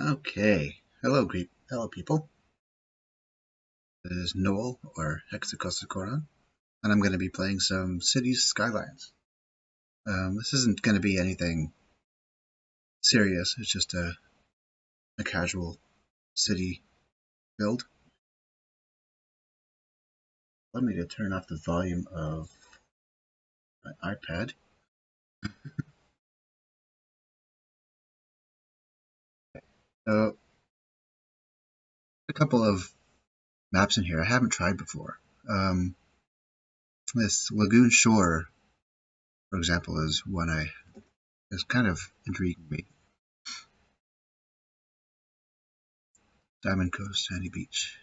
Okay, hello people. This is Noel or Hexacosacoron, and I'm going to be playing some Cities Skylines. This isn't going to be anything serious. It's just a casual city build. Let me to turn off the volume of my iPad. So a couple of maps in here I haven't tried before. This Lagoon Shore, for example, is one is kind of intriguing me. Diamond Coast, Sandy Beach.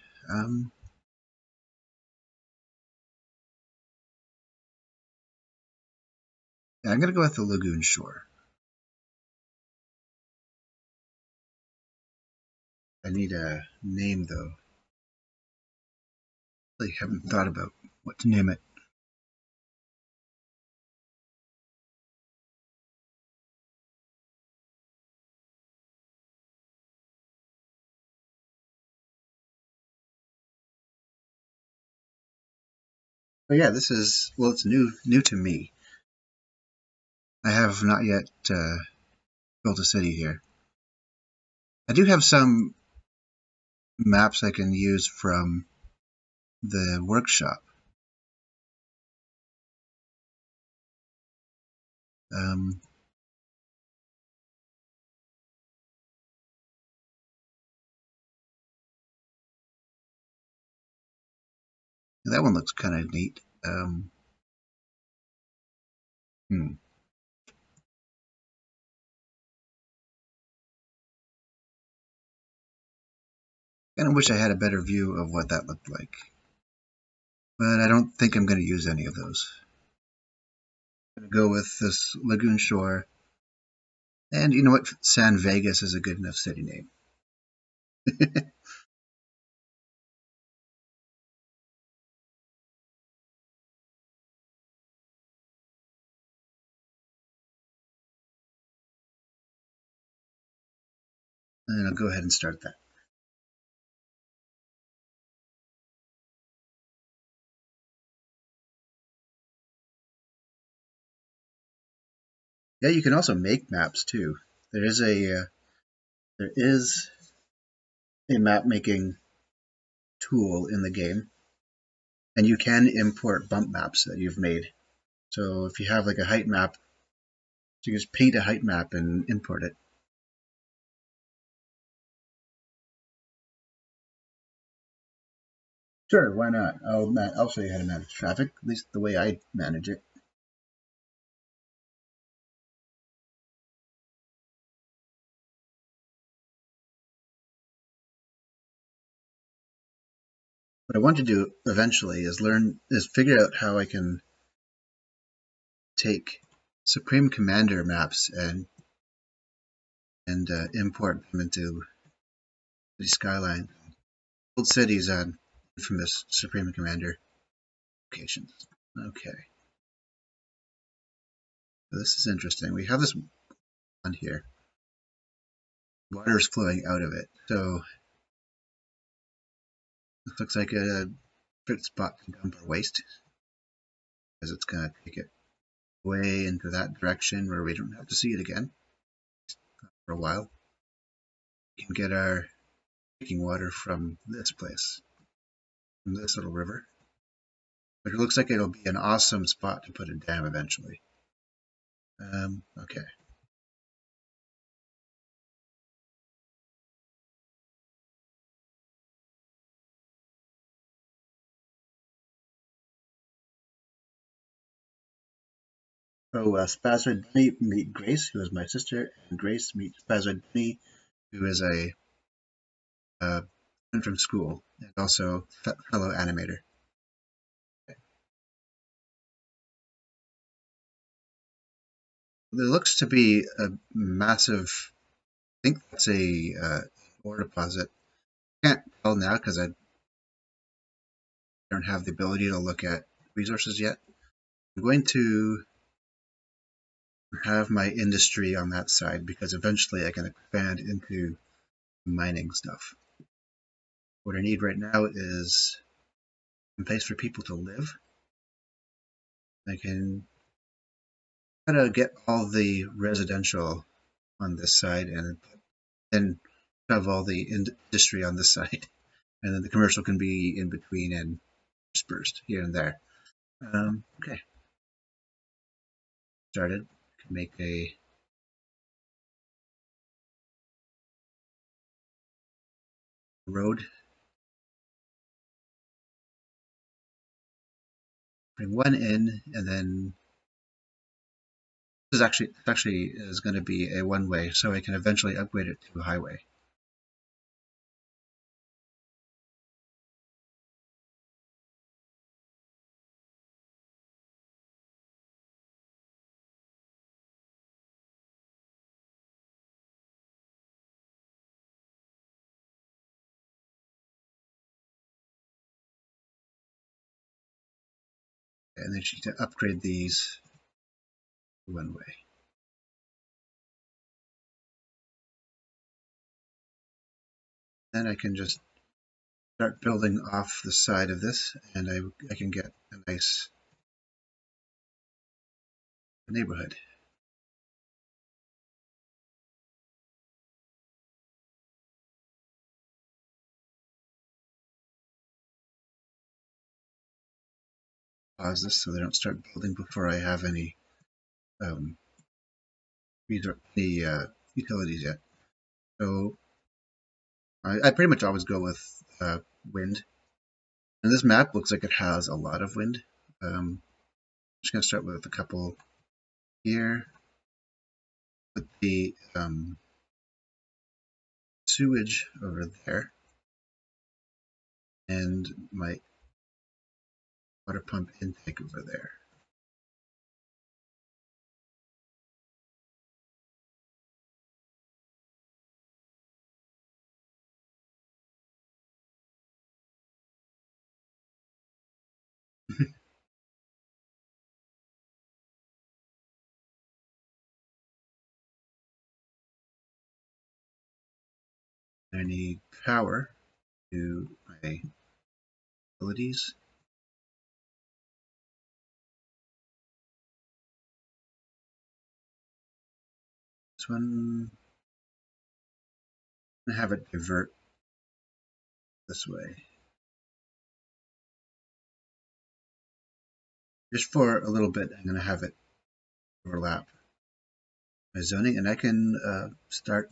Yeah, I'm gonna go with the Lagoon Shore. I need a name though. I haven't thought about what to name it. But yeah, it's new to me. I have not yet built a city here. I do have some maps I can use from the workshop. Um, that one looks kind of neat. Hmm. Kind of wish I had a better view of what that looked like. But I don't think I'm going to use any of those. I'm going to go with this Lagoon Shore. And you know what? San Vegas is a good enough city name. And I'll go ahead and start that. Yeah, you can also make maps too. There is a map making tool in the game, and you can import bump maps that you've made. So if you have like a height map, you just paint a height map and import it. Sure, why not? I'll show you how to manage traffic, at least the way I manage it. What I want to do eventually is figure out how I can take Supreme Commander maps and import them into the Skyline. Build cities on infamous Supreme Commander locations. Okay, so this is interesting. We have this on here. Water is flowing out of it, so it looks like a good spot to dump our waste, because it's going to take it way into that direction where we don't have to see it again for a while. We can get our drinking water from this place, from this little river. But it looks like it'll be an awesome spot to put a dam eventually. Okay. So Spazoid Bunny meet Grace, who is my sister, and Grace meets Spazoid Bunny, who is a friend from school and also fellow animator. There looks to be a massive. I think that's a ore deposit. Can't tell now because I don't have the ability to look at resources yet. I'm going to have my industry on that side because eventually I can expand into mining stuff. What I need right now is a place for people to live. I can try to get all the residential on this side and then have all the industry on this side. And then the commercial can be in between and dispersed here and there. Okay, started. Can make a road. Bring one in, and then this actually is going to be a one-way, so I can eventually upgrade it to a highway. And then you need to upgrade these one way. Then I can just start building off the side of this, and I can get a nice neighborhood. Pause this so they don't start building before I have any um, utilities yet. So I pretty much always go with wind. And this map looks like it has a lot of wind. I'm just going to start with a couple here. Put the sewage over there. And my water pump intake over there. I need power to my utilities. This one, I'm going to have it divert this way. Just for a little bit, I'm going to have it overlap my zoning, and I can start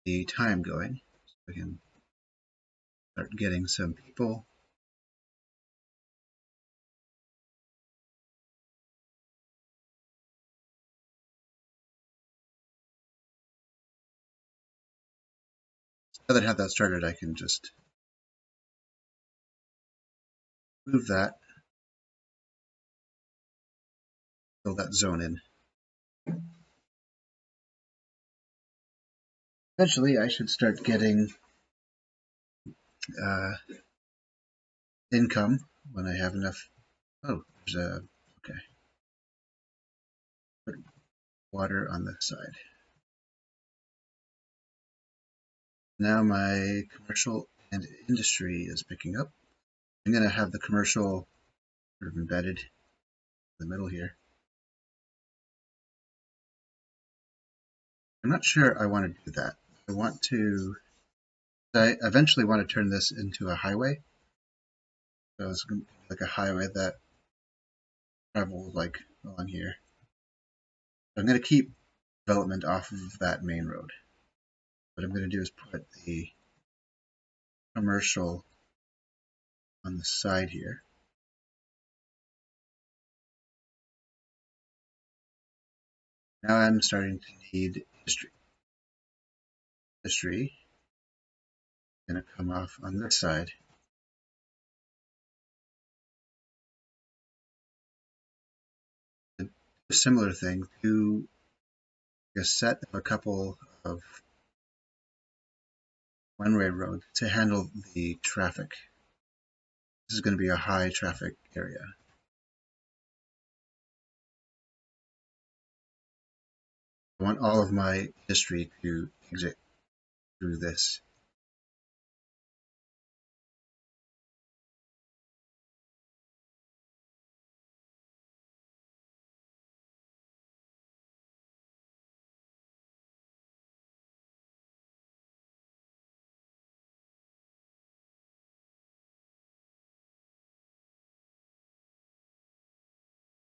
the time going. So I can start getting some people. Now that I have that started, I can just move that, fill that zone in. Eventually, I should start getting income when I have enough. Oh, there's a, okay. Put water on this side. Now my commercial and industry is picking up. I'm going to have the commercial sort of embedded in the middle here. I'm not sure I want to do that. I eventually want to turn this into a highway. So it's like a highway that travels like along here. So I'm going to keep development off of that main road. What I'm going to do is put the commercial on the side here. Now I'm starting to need industry. Industry is going to come off on this side. A similar thing to a set of a couple of one-way roads to handle the traffic. This is going to be a high traffic area. I want all of my history to exit through this.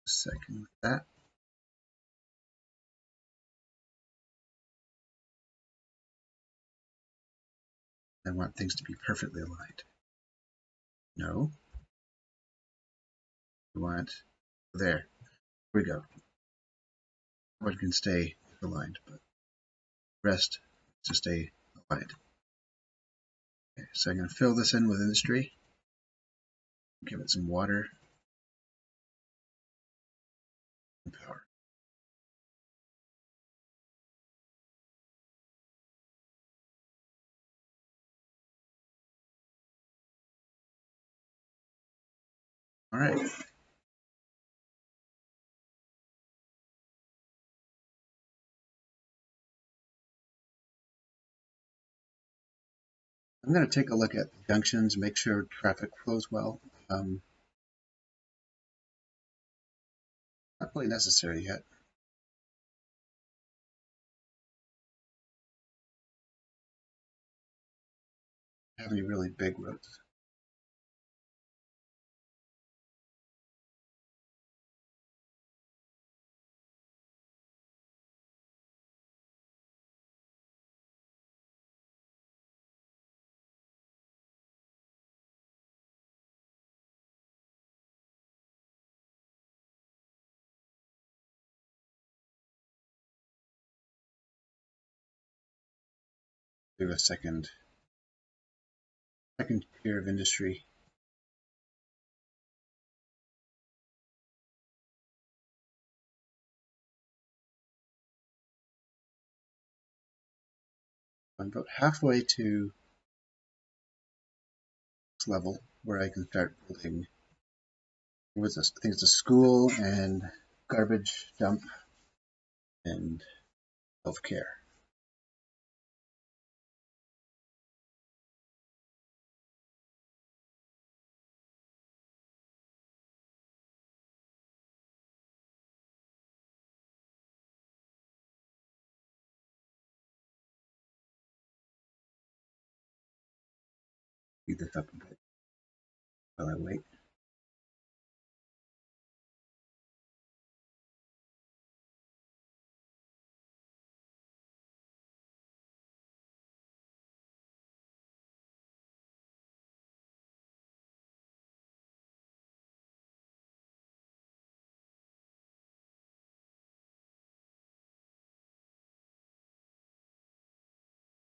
A second with that. I want things to be perfectly aligned. No. I want there. Here we go. One can stay aligned, but the rest to stay aligned. Okay, so I'm going to fill this in with industry. Give it some water and power. All right. I'm going to take a look at the junctions, make sure traffic flows well. Not really necessary yet. Have any really big roads. Do a second tier of industry. I'm about halfway to this level where I can start building. What's this? I think it's a school and garbage dump and healthcare. Speed this up a bit while I wait.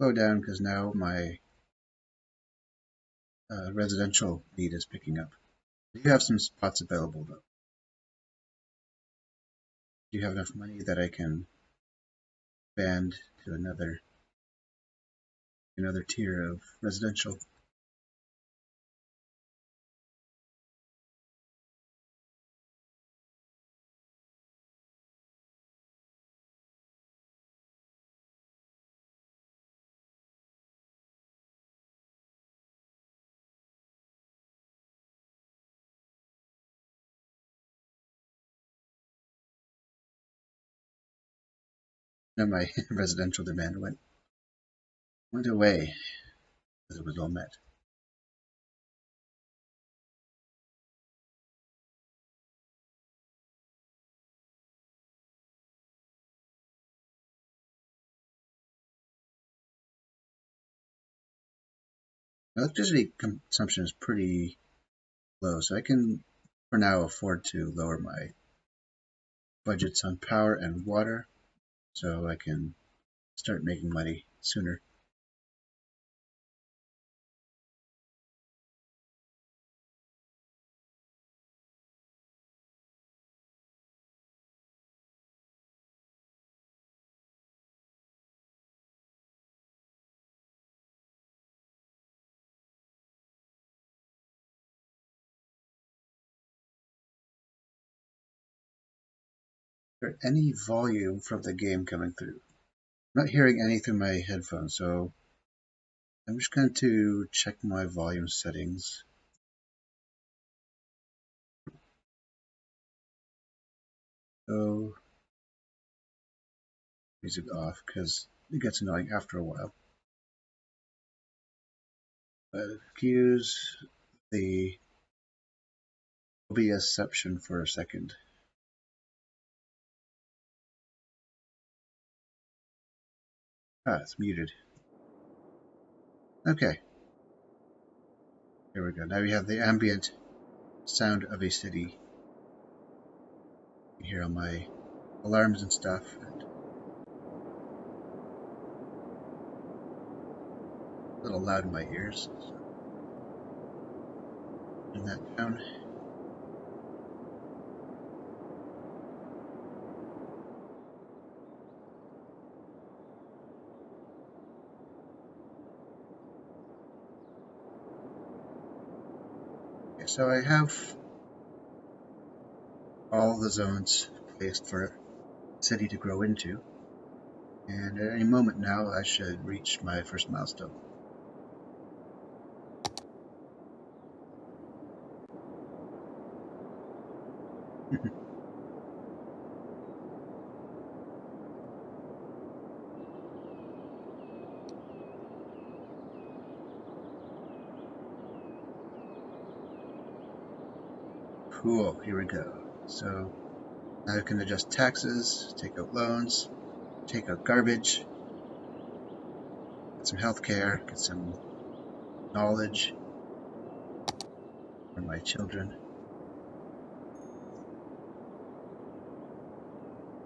Slow down because now my residential need is picking up. You have some spots available though. Do you have enough money that I can expand to another tier of residential? No, my residential demand went away as it was all met. Electricity consumption is pretty low, so I can, for now, afford to lower my budgets on power and water so I can start making money sooner. there any volume from the game coming through? I'm not hearing any through my headphones, so I'm just going to check my volume settings. So music off because it gets annoying after a while. But excuse the OBSception for a second. It's muted. Okay. Here we go. Now we have the ambient sound of a city. You can hear all my alarms and stuff. A little loud in my ears. So turn that down. Okay, so I have all the zones placed for the city to grow into. And at any moment now, I should reach my first milestone. Cool, here we go. So now I can adjust taxes, take out loans, take out garbage, get some healthcare, get some knowledge for my children.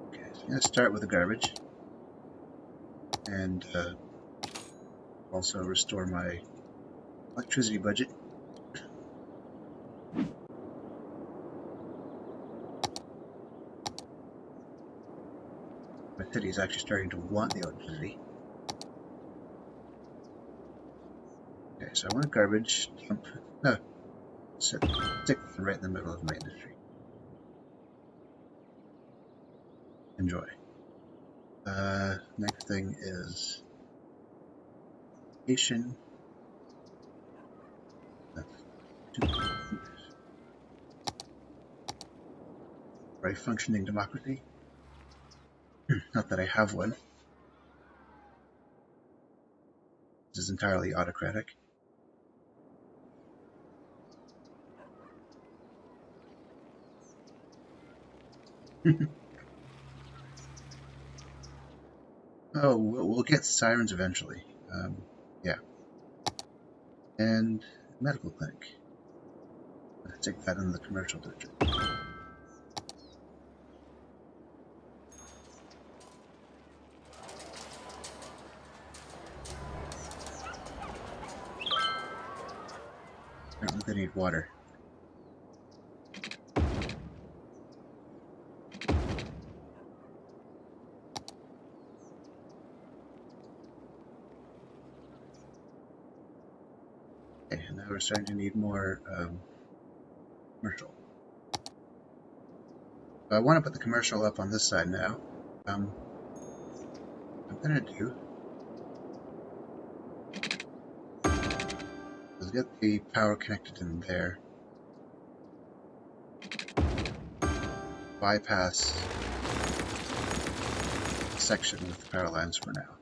Okay, so I'm going to start with the garbage and also restore my electricity budget. My city is actually starting to want the electricity. Okay, so I want garbage, dump, stick right in the middle of my industry. Enjoy. Next thing is education. Right, functioning democracy. Not that I have one. This is entirely autocratic. Oh, we'll get sirens eventually. Yeah. And medical clinic. Let's take that in the commercial district. Apparently they need water. Okay, and now we're starting to need more commercial. So I want to put the commercial up on this side now. What I'm going to do is get the power connected in there. Bypass the section with the power lines for now.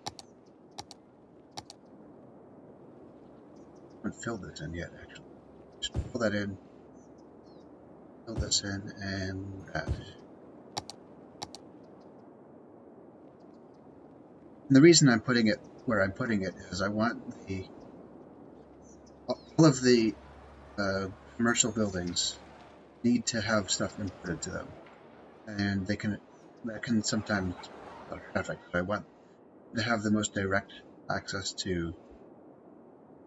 I haven't filled this in yet, actually. Just pull that in, fill this in, and that. And the reason I'm putting it where I'm putting it is I want all of the commercial buildings need to have stuff inputted to them, and that can sometimes cause traffic. So I want to have the most direct access to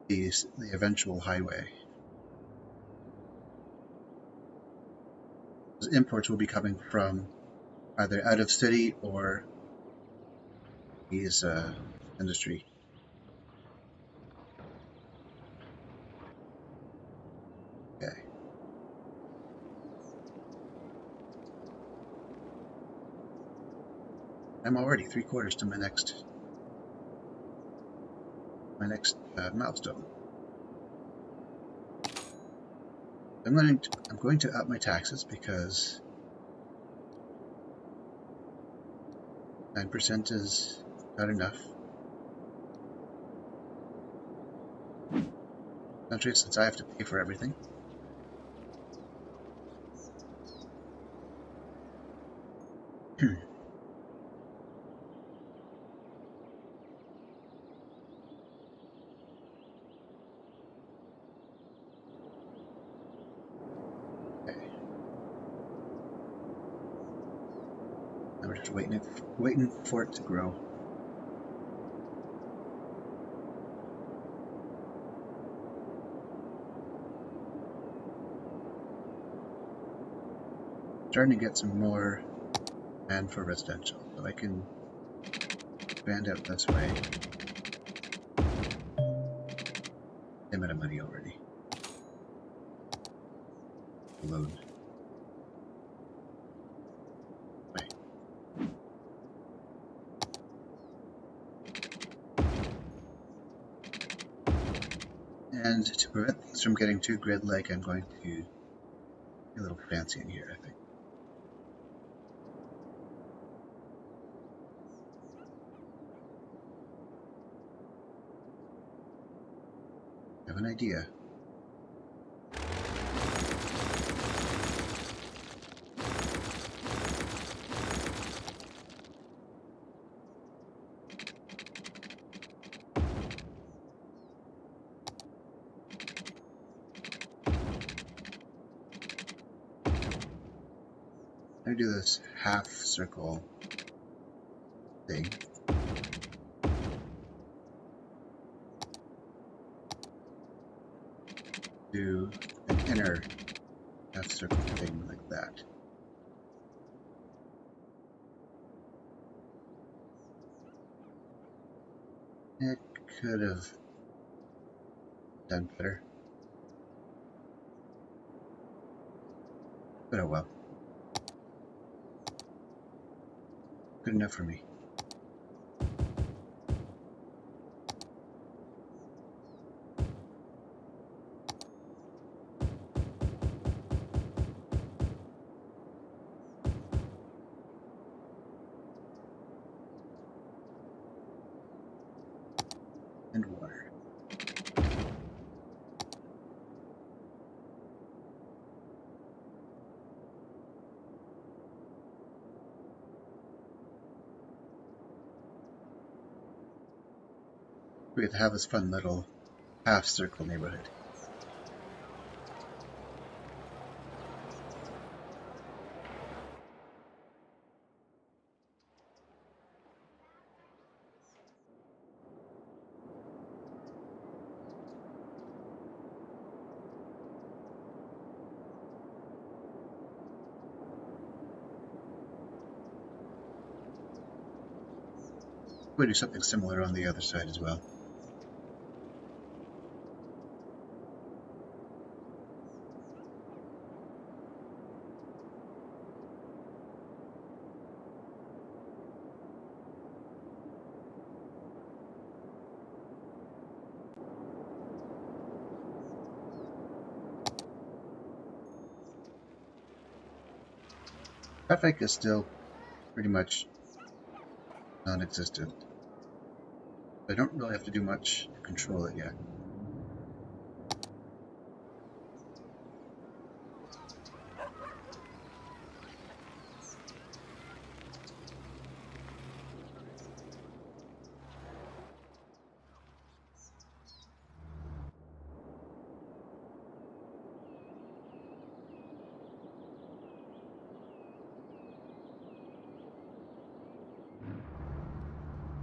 the eventual highway. Those imports will be coming from either out of city or these industry. Okay. I'm already 3/4 to my next milestone. I'm going to up my taxes because 9% is not enough. Especially since I have to pay for everything. We're just waiting for it to grow. Starting to get some more land for residential, so I can expand out this way. I'm out of money already. Load. And to prevent things from getting too grid-like, I'm going to be a little fancy in here, I think. I have an idea. I do this half circle thing. Do an inner half circle thing like that. It could have done better. But oh well. Good enough for me. And water. We could have this fun little half circle neighborhood. We'll do something similar on the other side as well. Traffic is still pretty much non-existent. I don't really have to do much to control it yet.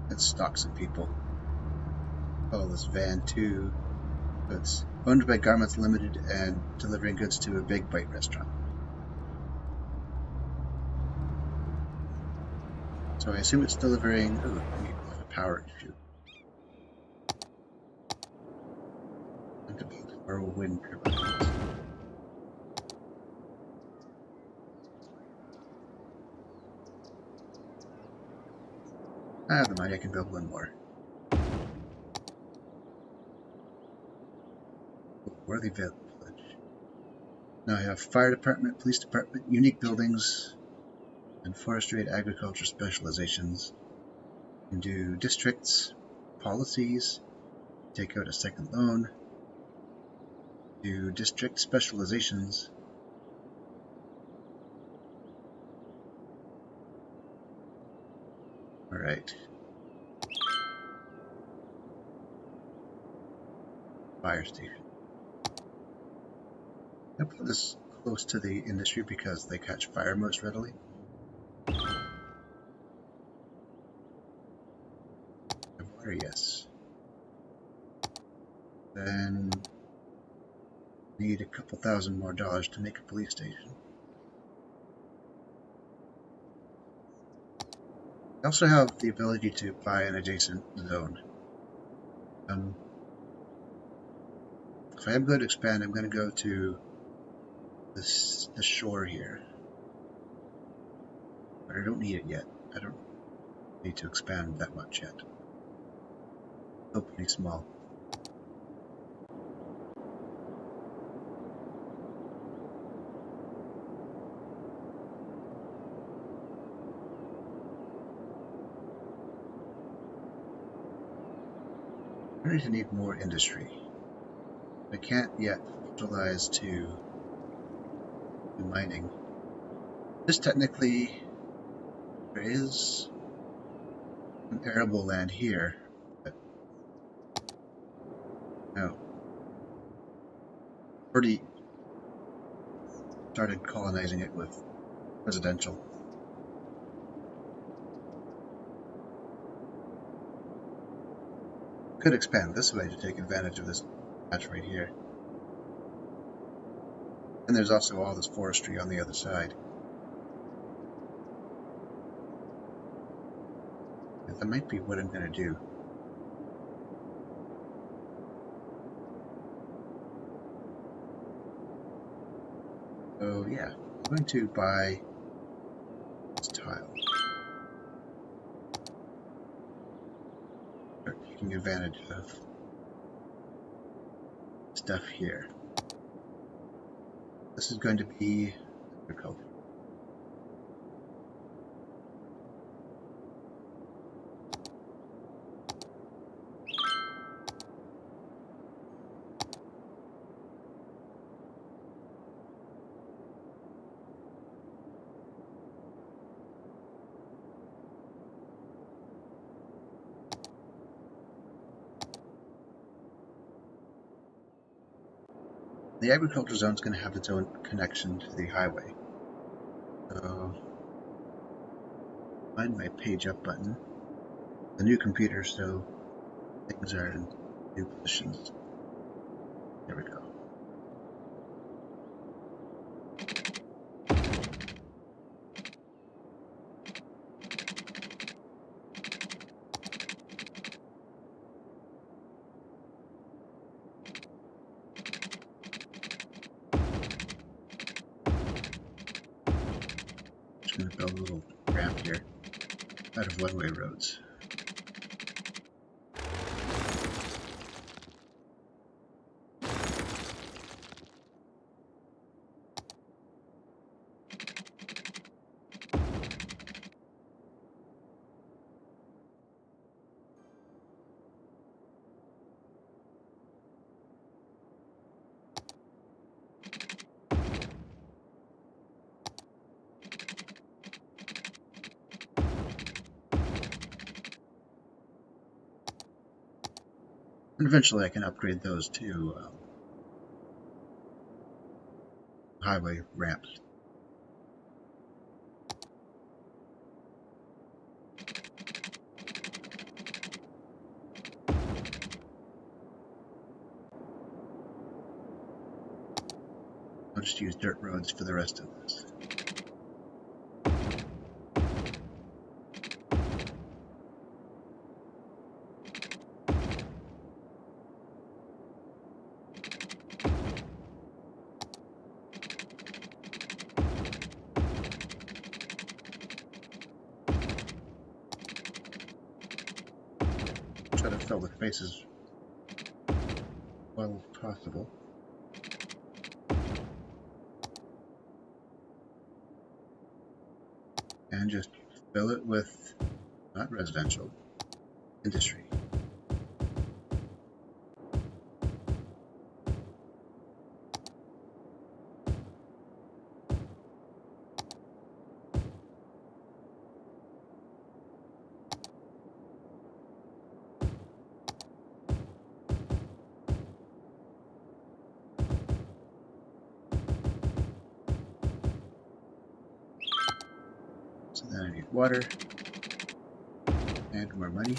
Let's stalk some people. Call this van 2. It's owned by Garments Limited and delivering goods to a Big Bite restaurant. So I assume it's delivering. Oh, I need a power issue. And to build our wind turbines. I have the money, I can build one more. Worthy Village. Now I have fire department, police department, unique buildings, and forestry and agriculture specializations. You can do districts, policies, take out a second loan, do district specializations. Alright. Fire station. I put this close to the industry because they catch fire most readily. Water, yes. Then need a couple $1,000 more to make a police station. I also have the ability to buy an adjacent zone. If I am going to expand, I'm going to go to the shore here. But I don't need it yet. I don't need to expand that much yet. Still pretty small. I'm going to need more industry. I can't yet utilize to mining. This technically, there is some arable land here, but no. Already started colonizing it with residential. Could expand this way to take advantage of this patch right here. And there's also all this forestry on the other side. That might be what I'm going to do. So yeah, I'm going to buy this tile. Start taking advantage of stuff here. This is going to be agriculture. The agriculture zone is going to have its own connection to the highway. So, find my page up button. The new computer, so things are in new positions. There we go. Just going to build a little ramp here out of one-way roads. And eventually I can upgrade those to highway ramps. I'll just use dirt roads for the rest of this. fill the space as well as possible. And just fill it with not residential, industry. So then I need water and more money.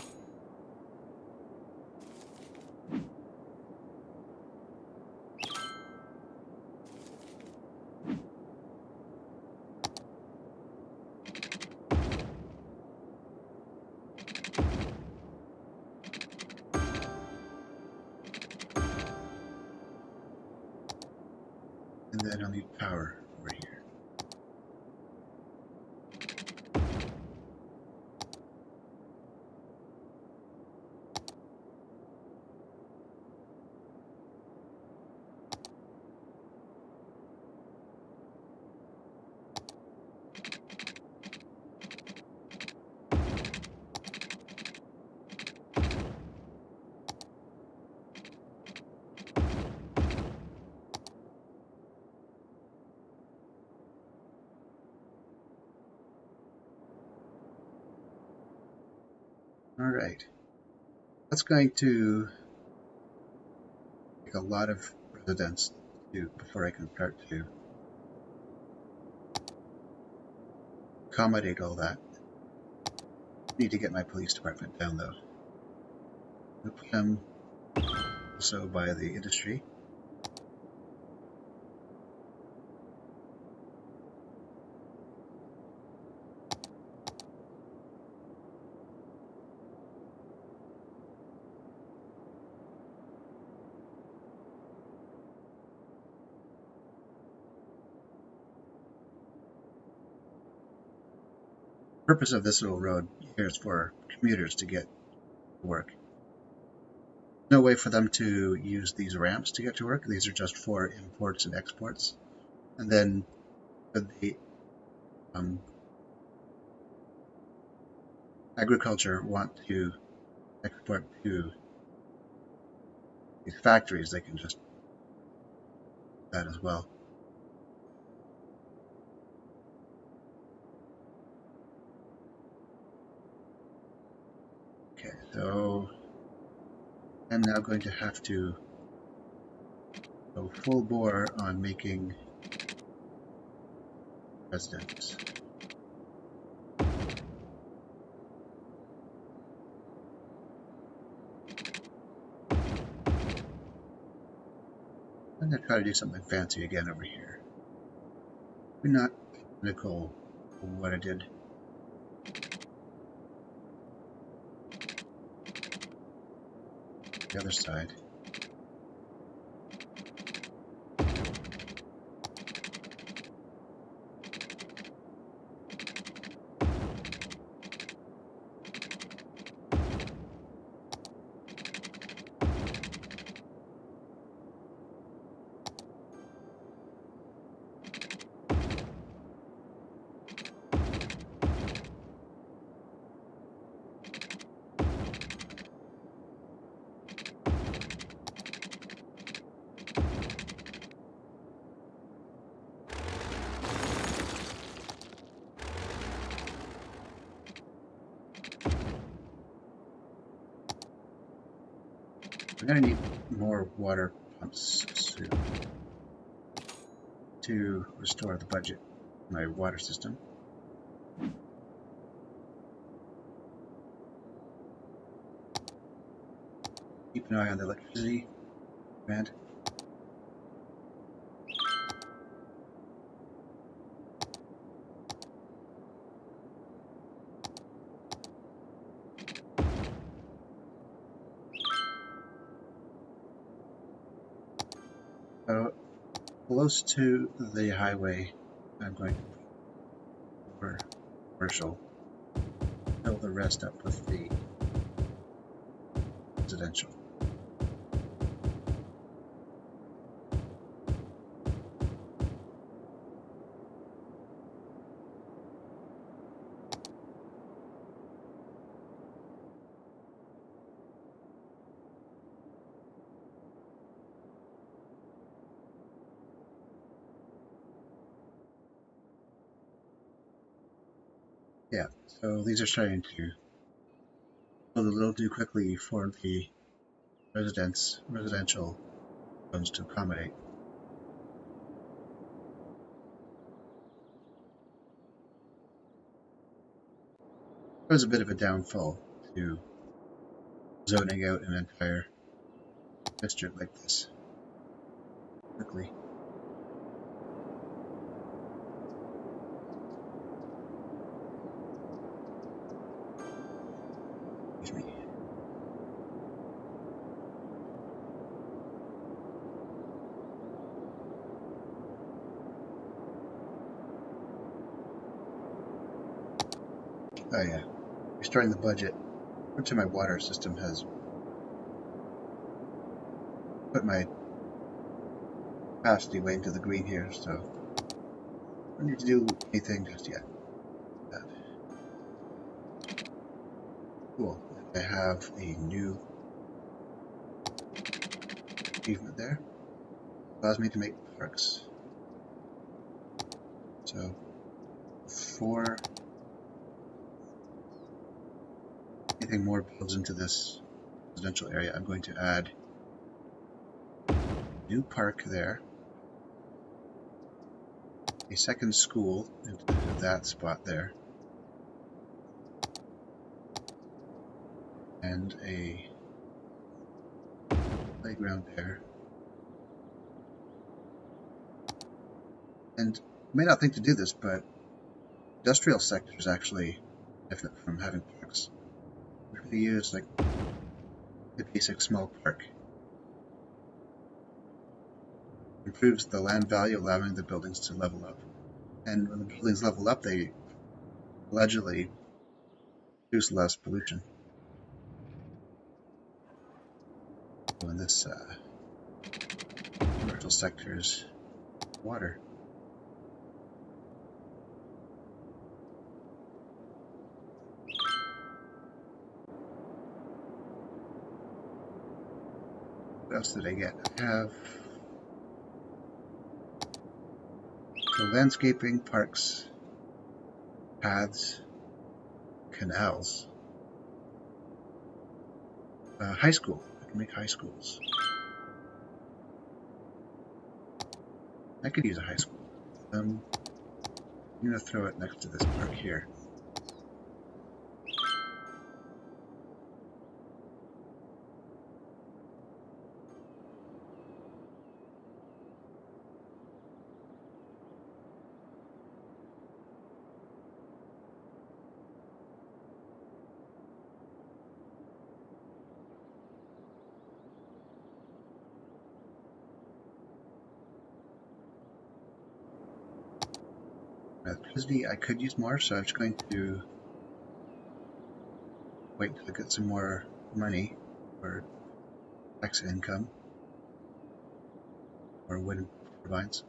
And then I'll need power over here. All right, that's going to take a lot of residents before I can start to accommodate all that. Need to get my police department down though. I'll put them also by the industry. The purpose of this little road here is for commuters to get to work. No way for them to use these ramps to get to work. These are just for imports and exports. And then for the agriculture want to export to these factories, they can just do that as well. Okay, so I'm now going to have to go full bore on making residents. I'm going to try to do something fancy again over here. Maybe not identical to what I did. The other side. I'm going to need more water pumps soon to restore the budget in my water system. Keep an eye on the electricity demand. So close to the highway, I'm going to for commercial, fill the rest up with the residential. Yeah, so these are starting to build a little too quickly for the residential zones to accommodate. There's a bit of a downfall to zoning out an entire district like this quickly. Excuse me. Oh yeah, restoring the budget. Which my water system has put my capacity way into the green here, so I don't need to do anything just yet. Cool. I have a new achievement there. Allows me to make parks. So before anything more builds into this residential area, I'm going to add a new park there, a second school into that spot there, and a playground there. And you may not think to do this, but industrial sectors actually benefit from having parks. We really use like the basic small park. Improves the land value, allowing the buildings to level up. And when the buildings level up, they allegedly produce less pollution. So in this commercial sector's water. What else did I get? I have the landscaping, parks, paths, canals, high school. I can make high schools. I could use a high school. I'm going to throw it next to this park here. Electricity, I could use more, so I'm just going to wait to get some more money for tax income or wind turbines.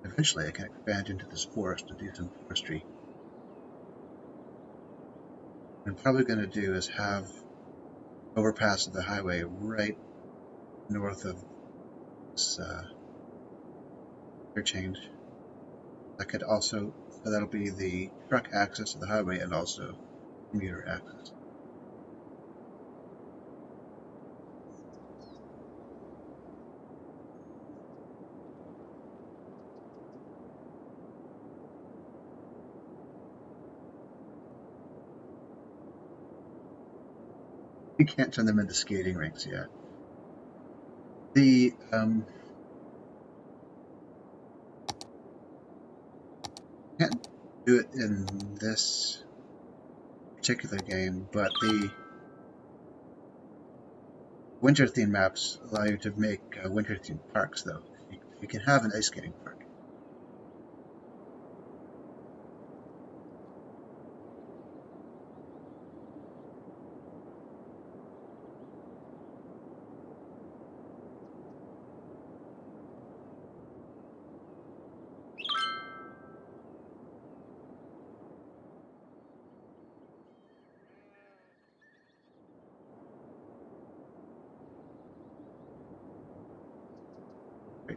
Eventually I can expand into this forest and do some forestry. What I'm probably going to do is have overpass of the highway right north of this interchange. I could also, so that'll be the truck access to the highway and also commuter access. You can't turn them into skating rinks yet. The can't do it in this particular game, but the winter theme maps allow you to make winter themed parks, though. You can have an ice skating park.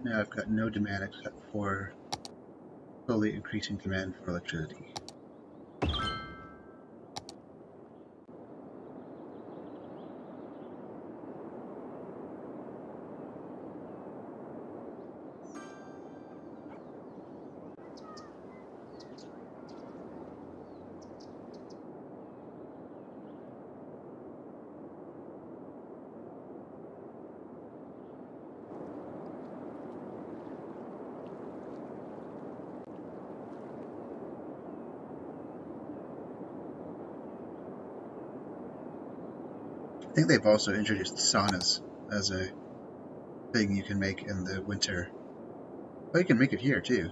Right now I've got no demand except for slowly increasing demand for electricity. I think they've also introduced saunas as a thing you can make in the winter. Well, you can make it here too.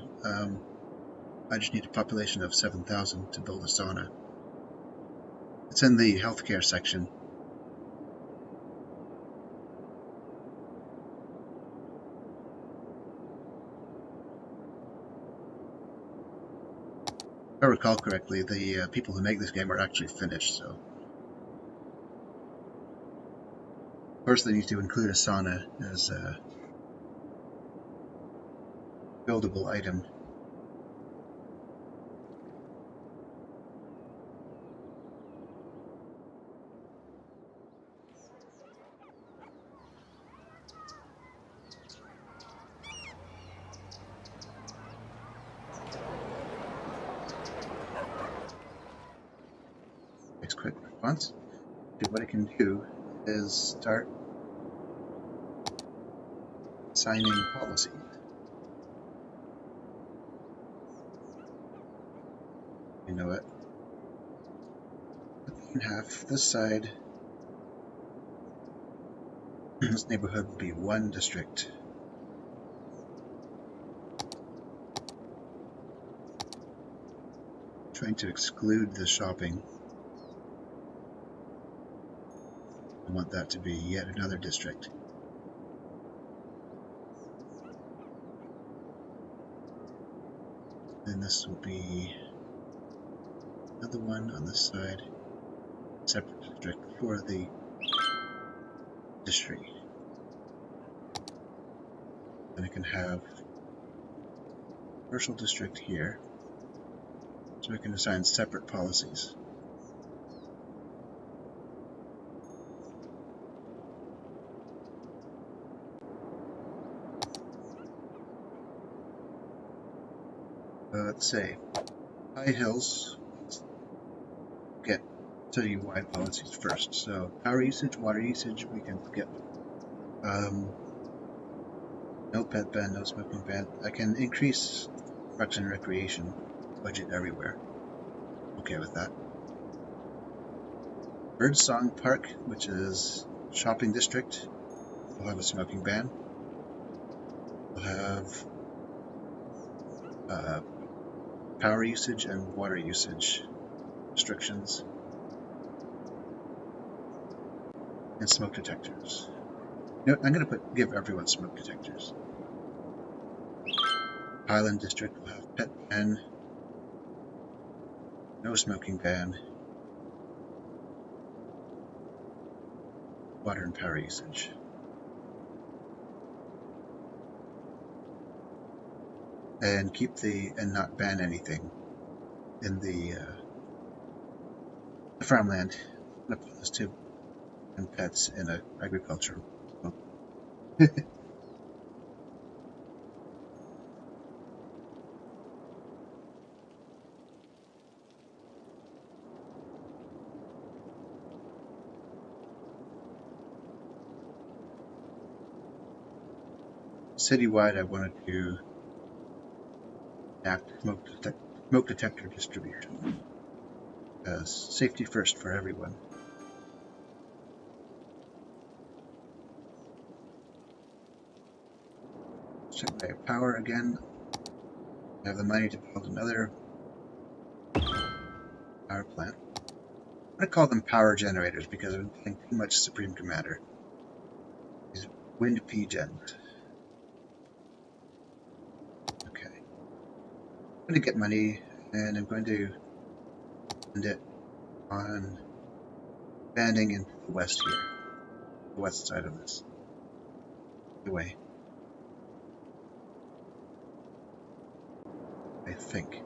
I just need a population of 7,000 to build a sauna. It's in the healthcare section. If I recall correctly, the people who make this game are actually Finnish, so of course they need to include a sauna as a buildable item. Makes quick response. So what I can do is start signing policies. You know it. You can have this side. This neighborhood will be one district. Trying to exclude the shopping. I want that to be yet another district. Then this will be another one on this side, separate district for the industry. Then I can have commercial district here, so I can assign separate policies. Let's say high hills get city-wide policies first. So power usage, water usage, we can skip. No pet ban, no smoking ban. I can increase parks and recreation budget everywhere. Okay with that. Birdsong Park, which is shopping district, will have a smoking ban. We'll have power usage and water usage restrictions, and smoke detectors. You know, I'm going to give everyone smoke detectors. Highland District will have pet ban, no smoking ban, water and power usage. And keep and not ban anything in the farmland, opposed to and pets in an agricultural. Citywide, I wanted to enact smoke detector distribution as safety first for everyone. Check my power again. I have the money to build another power plant. I'm going to call them power generators because I've been playing too much Supreme Commander. These wind P-gens. Okay. I'm going to get money and I'm going to spend it on expanding into the west here. The west side of this. Anyway. I think.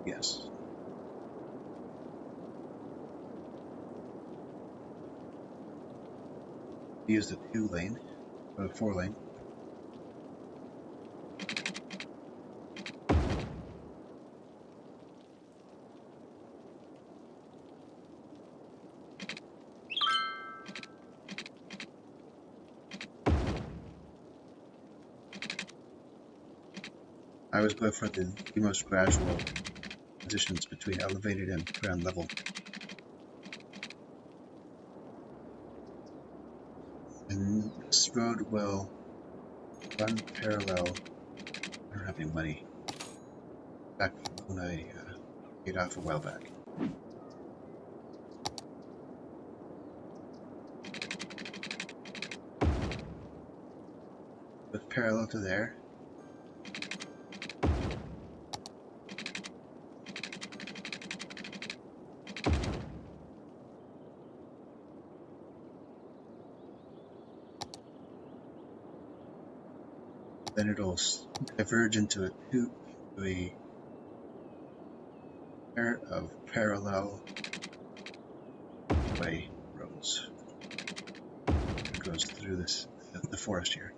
Yes. Use the 2-lane, or the 4-lane. I always go for the most gradual transitions between elevated and ground level. And this road will run parallel. I don't have any money. Back to the loan I paid off a while back. But parallel to there. Then it'll diverge into a pair of parallel way roads. It goes through the forest here.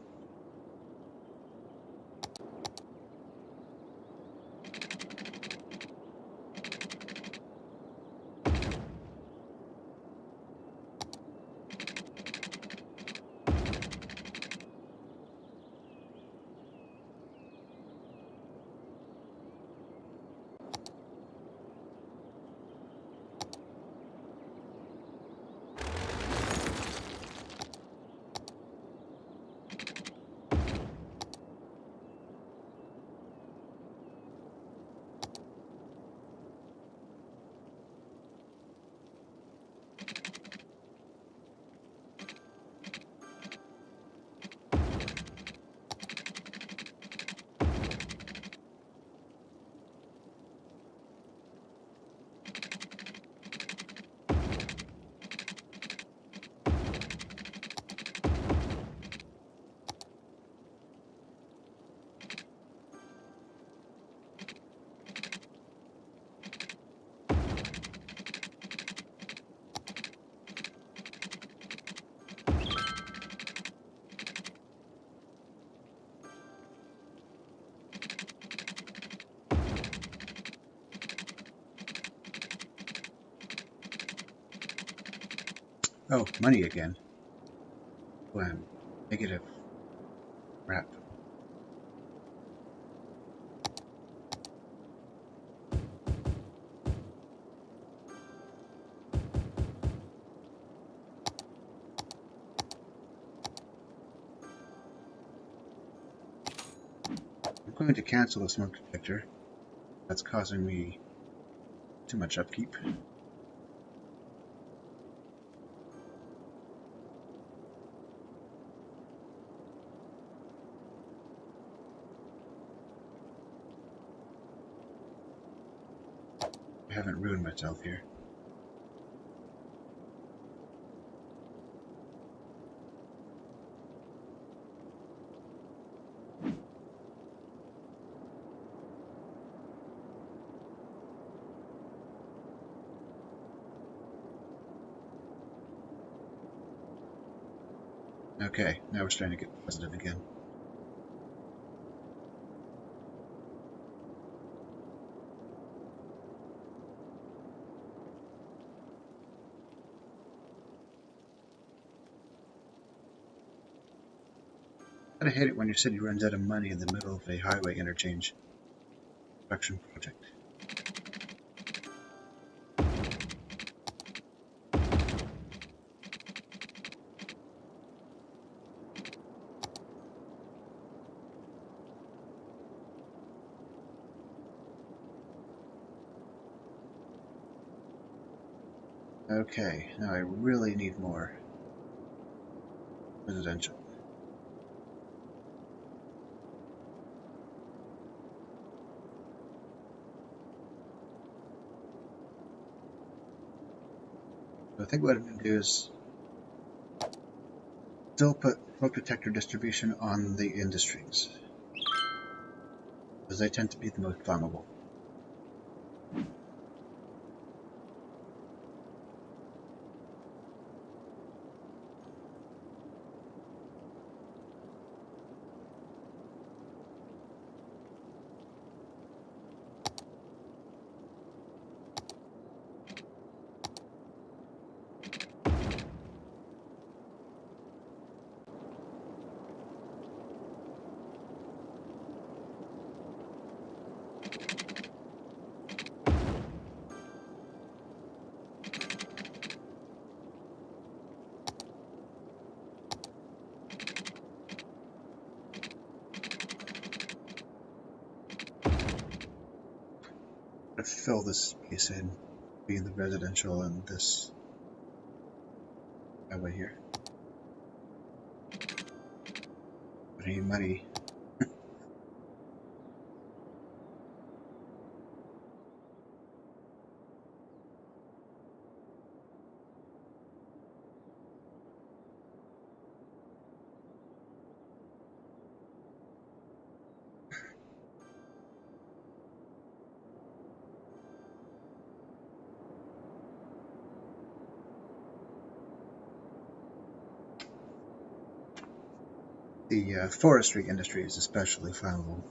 Oh, money again. Blam. Negative. Crap. I'm going to cancel the smoke detector. That's causing me too much upkeep. I haven't ruined myself here. Okay, now we're starting to get positive again. I hate it when your city runs out of money in the middle of a highway interchange construction project. Okay, now I really need more residential. So I think what I'm going to do is still put smoke detector distribution on the industries. because they tend to be the most flammable. To fill this space in, being the residential and this highway here. Pretty muddy. The forestry industry is especially flammable.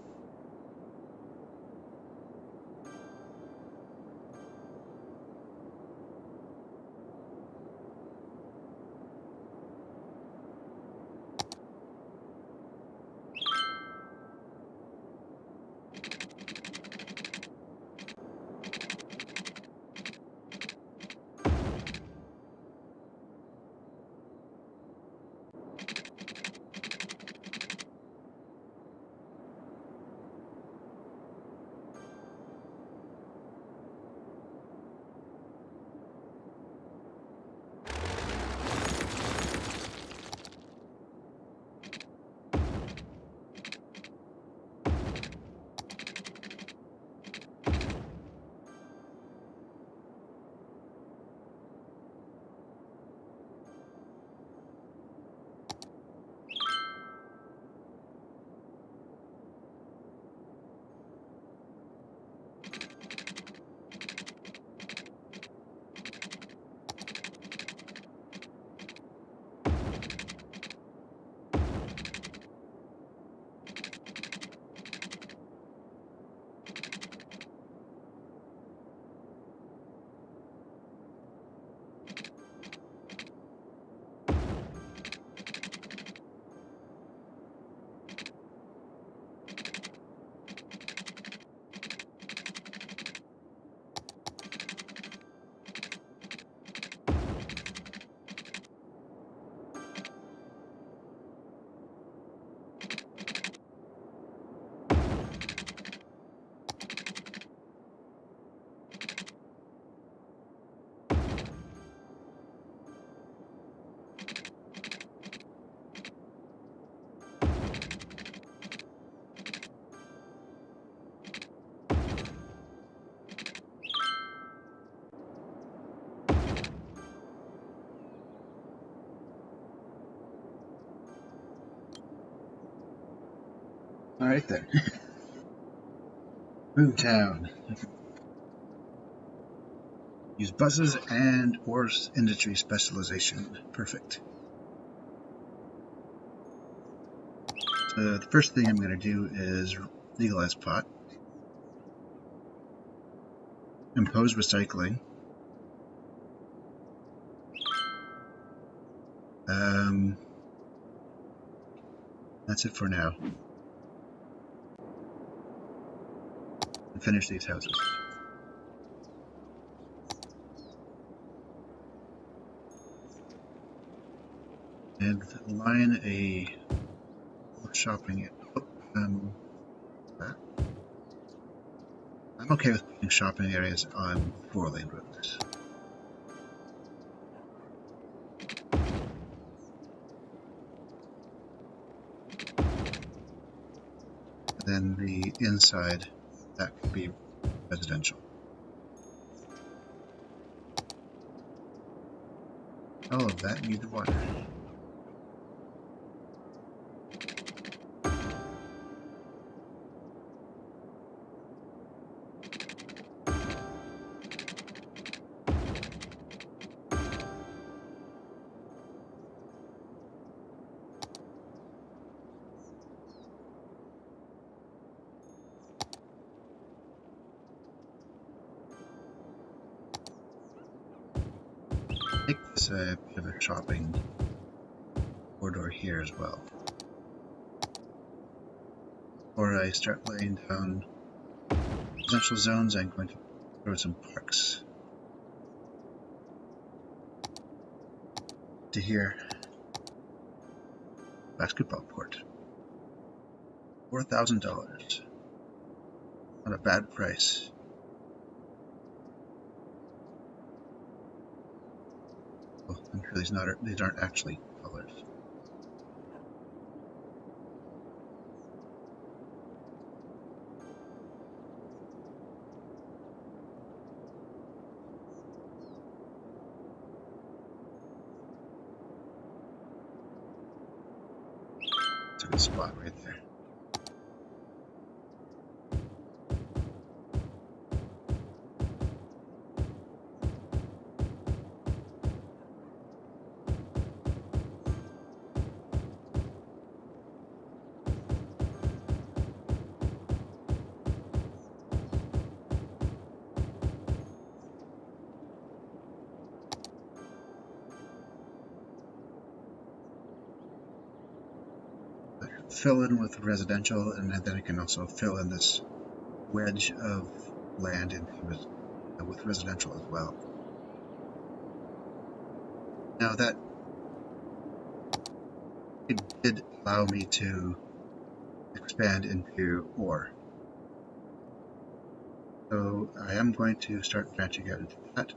Alright then. Boomtown. Use buses and or industry specialization. Perfect. So the first thing I'm going to do is legalize pot. Impose recycling. That's it for now. And finish these houses. And line a shopping. I'm okay with putting shopping areas on 4-lane roads. And then the inside, that could be residential. All of that needs water. make this a bit of a shopping corridor here as well. Before I start laying down residential zones, I'm going to throw some parks to here. Basketball court. $4,000. Not a bad price. Oh, I'm sure these aren't actually colors. It's a good spot right there. Fill in with residential, and then I can also fill in this wedge of land with residential as well. Now that it did allow me to expand into ore. So I am going to start branching out into that.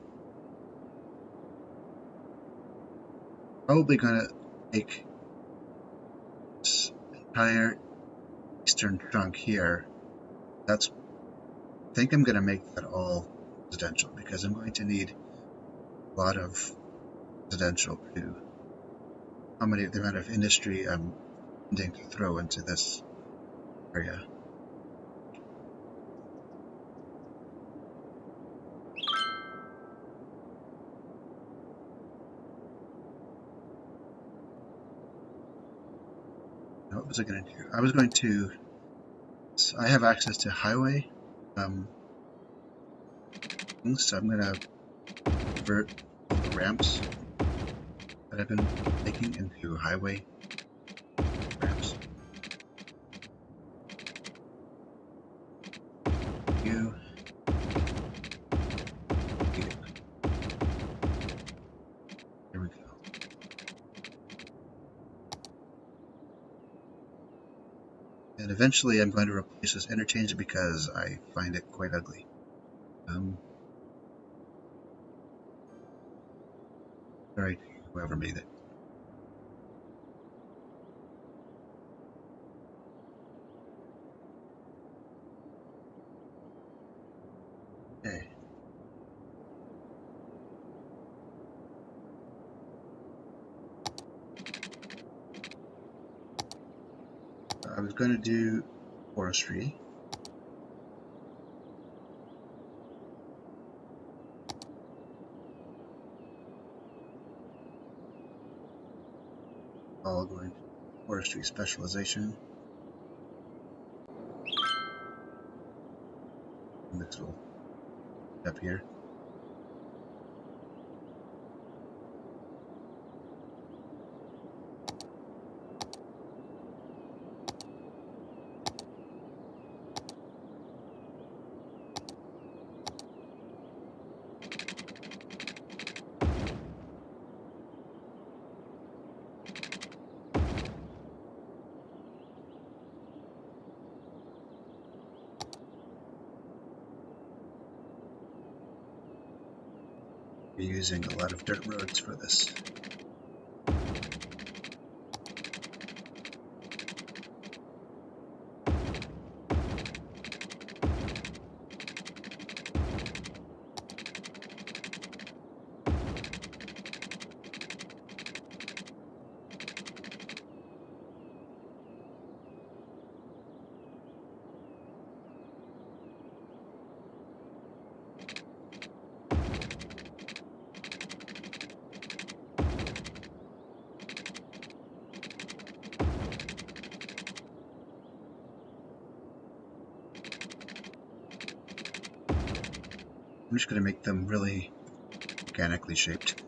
Probably going to make this entire eastern trunk here. I think I'm going to make that all residential because I'm going to need a lot of residential to accommodate the amount of industry I'm intending to throw into this area. Now, what was I going to do? I was going to. So I have access to highway things, so I'm going to convert the ramps that I've been making into highway ramps. There we go. And eventually I'm going to replace this interchange because I find it quite ugly. Sorry to whoever made it. Okay. I was going to do forestry. All going to forestry specialization. And this will up here. We're using a lot of dirt roads for this. I'm just going to make them really organically shaped.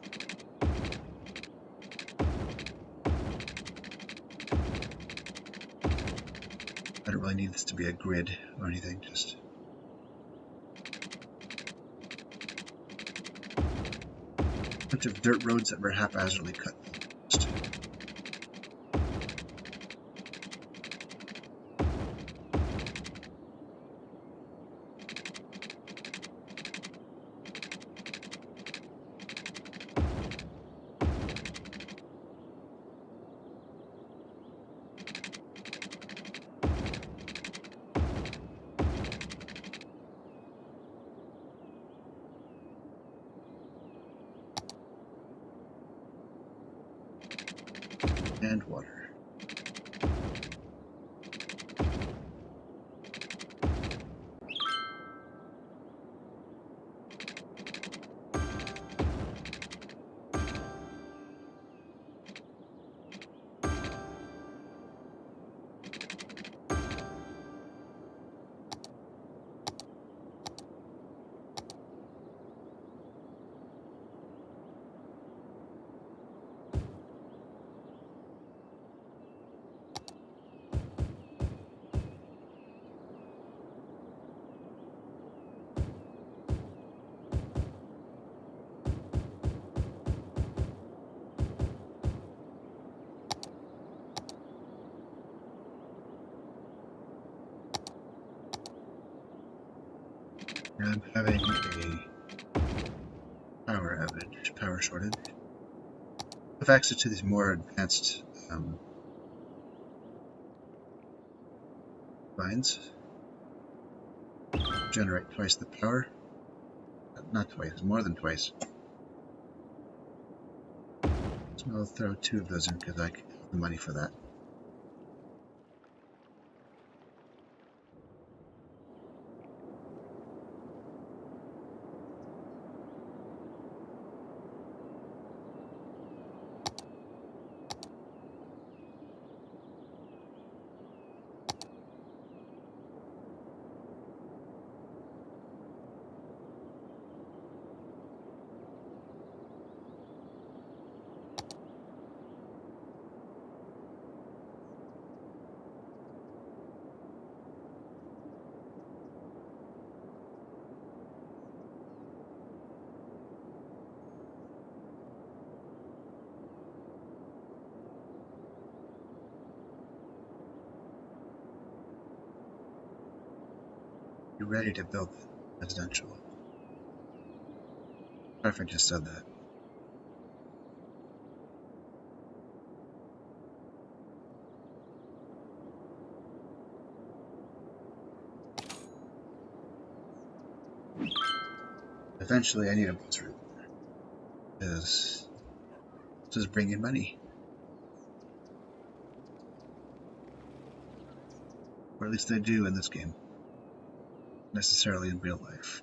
really need this to be a grid or anything, just a bunch of dirt roads that were haphazardly cut. And water. I'm having a power outage, power shortage. I have access to these more advanced lines. Generate twice the power. Not twice, more than twice. So I'll throw 2 of those in because I have the money for that. You're ready to build residential. What if I just said that? Eventually I need a bus route because this is bringing money. Or at least they do in this game. Necessarily in real life.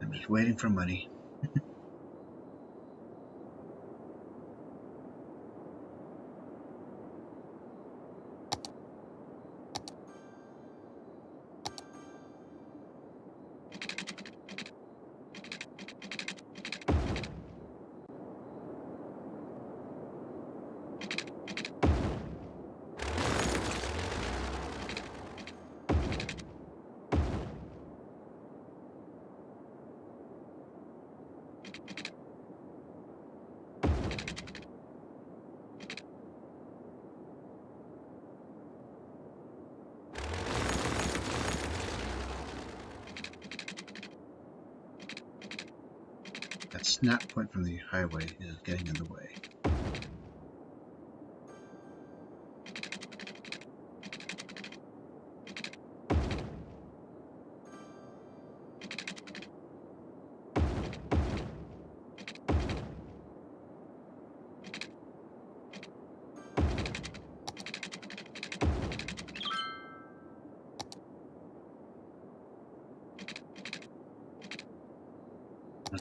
I'm just waiting for money. snap point from the highway is getting in the way.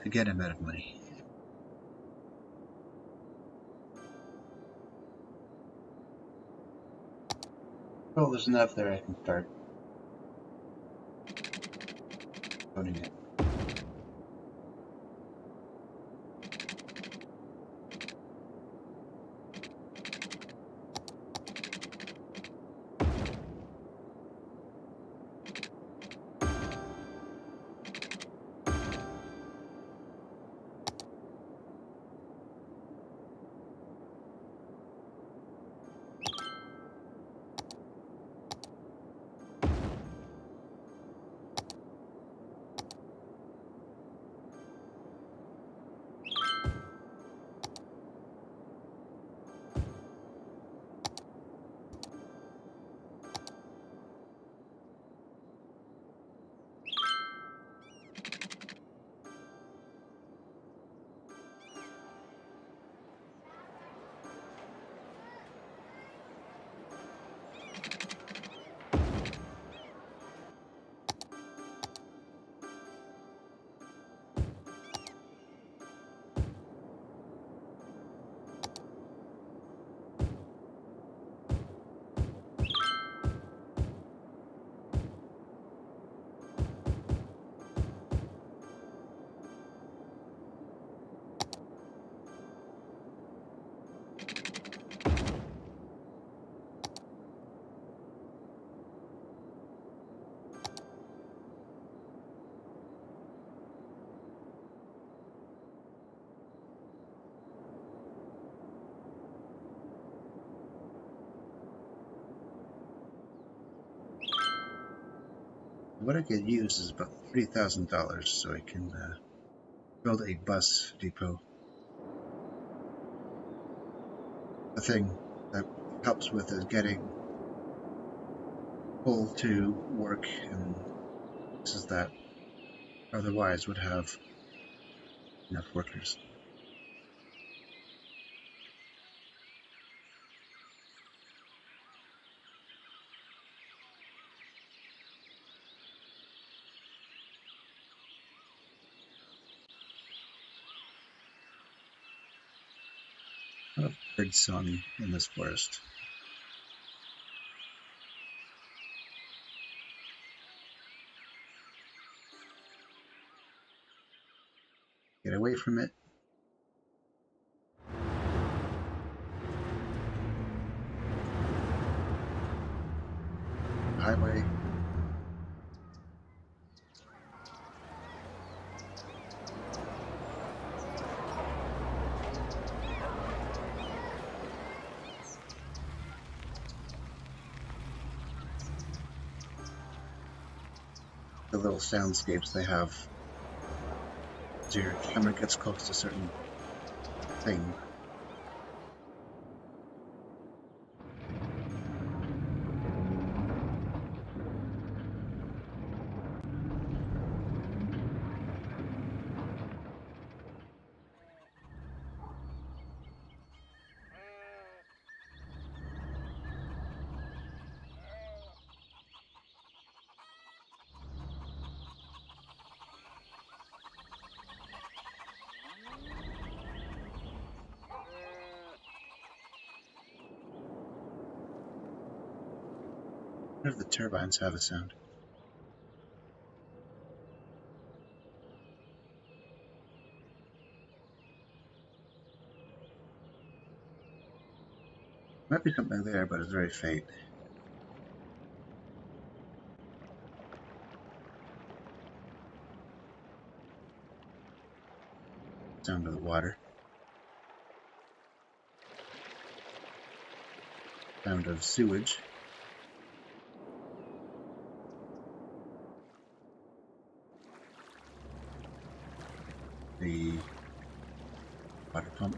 Again, I'm out of money. Well, there's enough there I can start owning it. What I could use is about $30,000 so I can build a bus depot. The thing that helps with is getting people to work in places that otherwise would have enough workers. A lot of bird song in this forest. Get away from it. Highway. The little soundscapes they have as your camera gets close to a certain thing. None of the turbines have a sound. Might be something there, but it's very faint. Sound of the water. Sound of sewage. The water pump.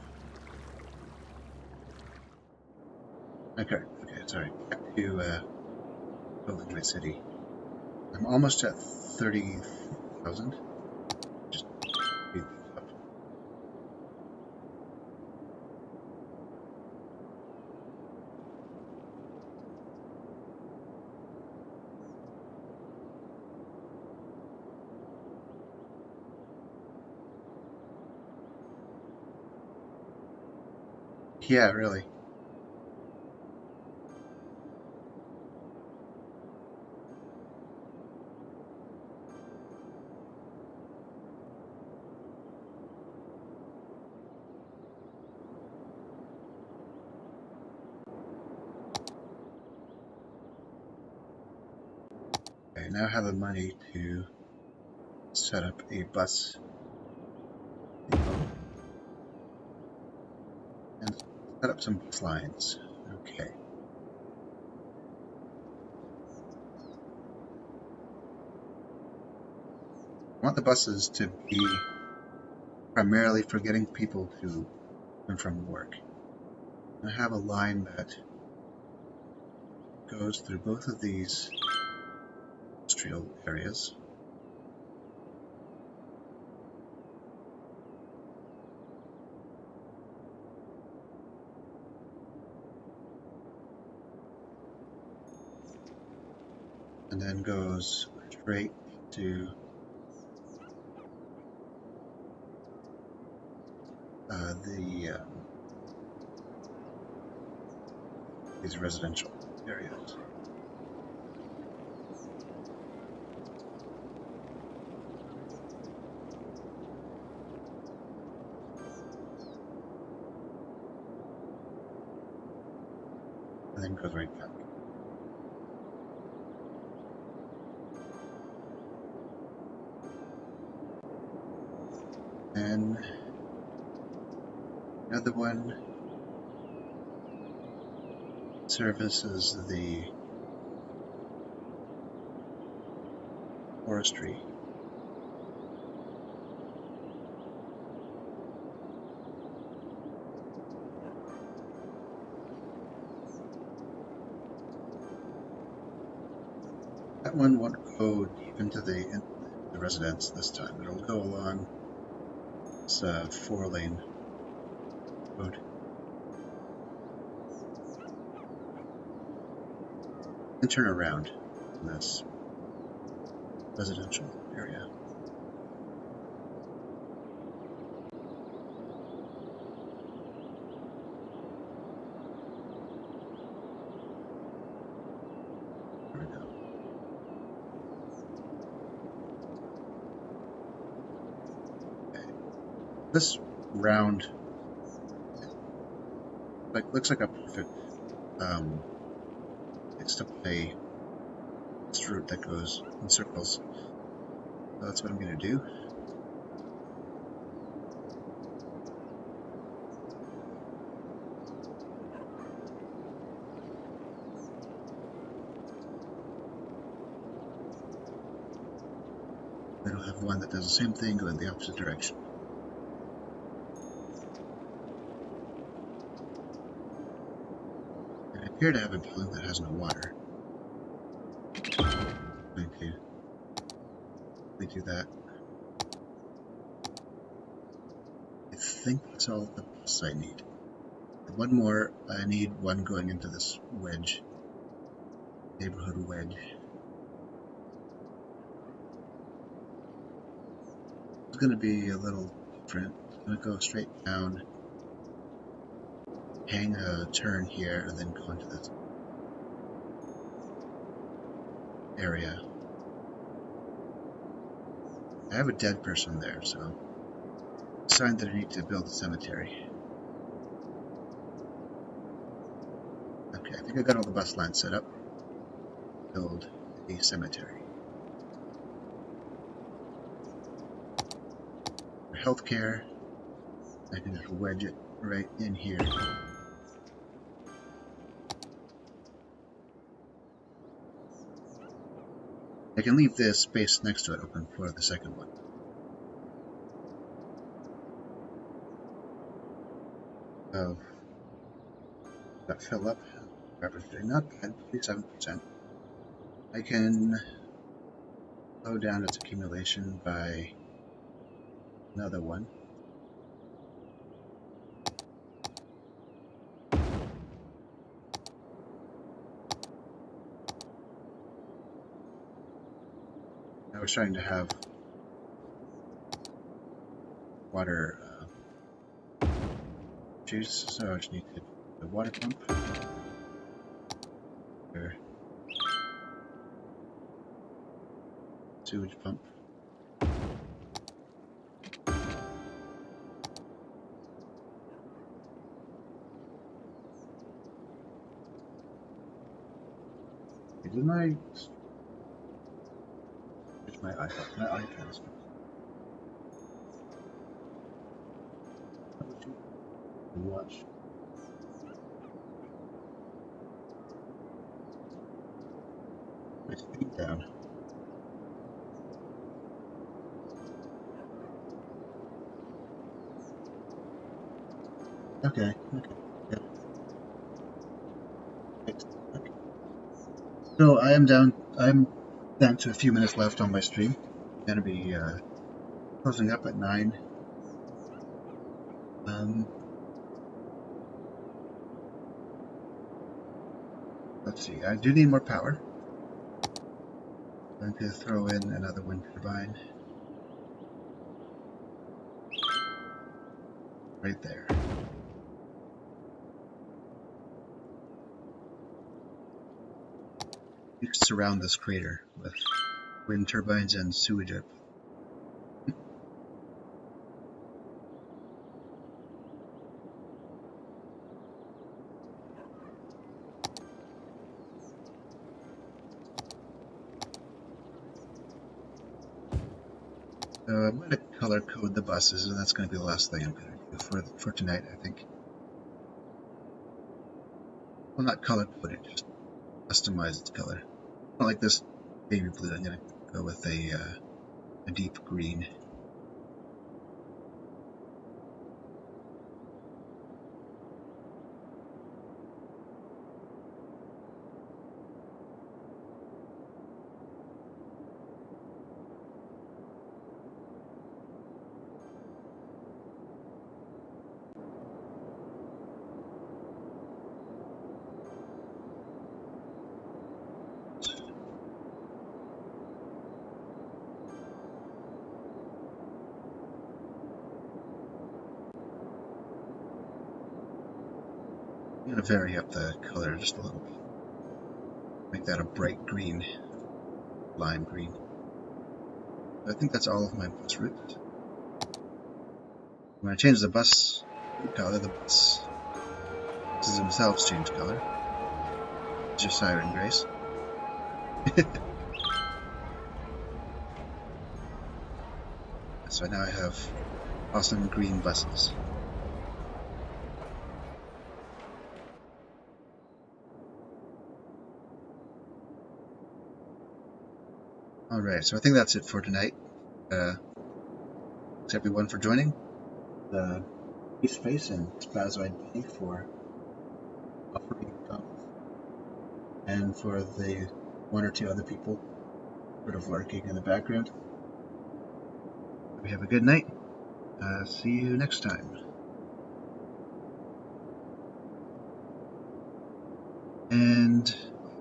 Okay, sorry. Back to building my city. I'm almost at 30,000. Just speed things up. Yeah, really. I now have the money to set up a bus depot and set up some bus lines. Okay. I want the buses to be primarily for getting people to and from work. I have a line that goes through both of these industrial areas. And then goes straight to these residential areas. And then goes right back. And another one services the forestry. That one won't go deep into the residence this time. It'll go along this 4-lane road. And turn around in this residential area. There we go. Okay. This round looks like a perfect place to play this route that goes in circles. So that's what I'm going to do. Then I'll have one that does the same thing, go in the opposite direction. And I appear to have a building that has no water. I'm going to do that. I think that's all the bus I need. And one more, I need one going into this wedge, neighborhood wedge. It's going to be a little different. It's going to go straight down, hang a turn here, and then go into this area. I have a dead person there, so it's a sign that I need to build a cemetery. Okay, I think I got all the bus lines set up. Build a cemetery. For healthcare, I can just wedge it right in here. I can leave this space next to it open for the second one. So that fill up. Everything not bad, 37%. I can slow down its accumulation by another one. I was trying to have water juice, so I just need to the water pump. Or sewage pump. Did my it's my iPad? My iPad is watch. My speed down. Okay. Yeah. Okay. So I am down. I'm down to a few minutes left on my stream. I'm gonna be closing up at 9. Let's see. I do need more power. I'm going to throw in another wind turbine right there. You can surround this crater with wind turbines and sewage output. So I'm going to color code the buses, and that's going to be the last thing I'm going to do for tonight, I think. Well, not color code it, just customize its color. Not like this baby blue. I'm going to go with a deep green. I'm going to vary up the color just a little bit. Make that a bright green, lime green. I think that's all of my bus routes. When I change the bus color, the buses themselves change color. It's your siren, Grace. So now I have awesome green buses. Alright, so I think that's it for tonight. Thanks everyone for joining. The East Face and Spazoid Bunny for offering comments. And for the one or two other people sort of lurking in the background. We have a good night. See you next time. And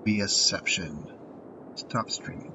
Reception. Stop streaming.